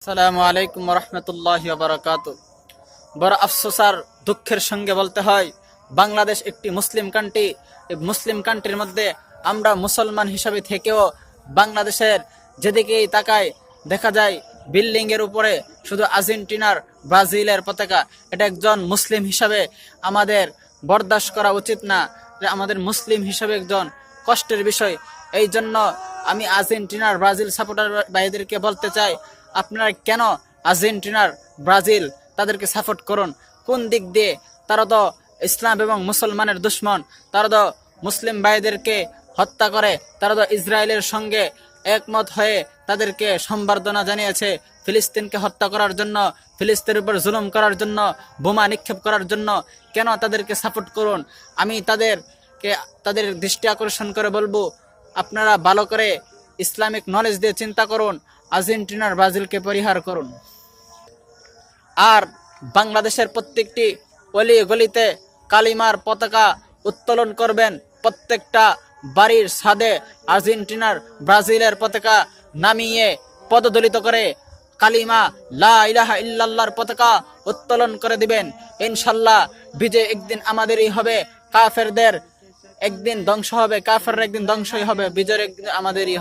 আসসালামু আলাইকুম রহমতুল্লাহি ওয়া বারাকাতুহু। বড় আফসোস আর দুঃখের সঙ্গে বলতে হয়, বাংলাদেশ একটি মুসলিম কান্ট্রি। এই মুসলিম কান্ট্রির মধ্যে আমরা মুসলমান হিসাবে থেকেও বাংলাদেশের যেদিকেই তাকায় দেখা যায় বিল্ডিং এর উপরে শুধু আর্জেন্টিনার ব্রাজিলের পতাকা। এটা একজন মুসলিম হিসাবে আমাদের বরদাস্ত করা উচিত না। আমাদের মুসলিম হিসাবে একজন কষ্টের বিষয়। এই জন্য আমি আর্জেন্টিনার ব্রাজিল সাপোর্টার ভাইদেরকে বলতে চাই, আপনারা কেন আর্জেন্টিনার ব্রাজিল তাদেরকে সাপোর্ট করুন? কোন দিক দিয়ে? তারা তো ইসলাম এবং মুসলমানের দুশ্মন। তারা তো মুসলিম ভাইদেরকে হত্যা করে। তারা তো ইসরায়েলের সঙ্গে একমত হয়ে তাদেরকে সম্বর্ধনা জানিয়েছে ফিলিস্তিনকে হত্যা করার জন্য, ফিলিস্তিনের উপর জুলুম করার জন্য, বোমা নিক্ষেপ করার জন্য। কেন তাদেরকে সাপোর্ট করুন? আমি তাদের দৃষ্টি আকর্ষণ করে বলবো, আপনারা ভালো করে ইসলামিক নলেজ দিয়ে চিন্তা করুন, আর্জেন্টিনার ব্রাজিলকে পরিহার করুন। আর বাংলাদেশের প্রত্যেকটি অলি গলিতে কালিমার পতাকা উত্তোলন করবেন। প্রত্যেকটা বাড়ির ছাদে আর্জেন্টিনার ব্রাজিলের পতাকা নামিয়ে পদদলিত করে কালিমা লা ইলাহা ইল্লাল্লাহর পতাকা উত্তোলন করে দিবেন। ইনশাল্লাহ বিজয় একদিন আমাদেরই হবে। কাফেরদের একদিন ধ্বংস হবে, কাফেররা একদিন ধ্বংসই হবে, বিজয় একদিন আমাদেরই হবে।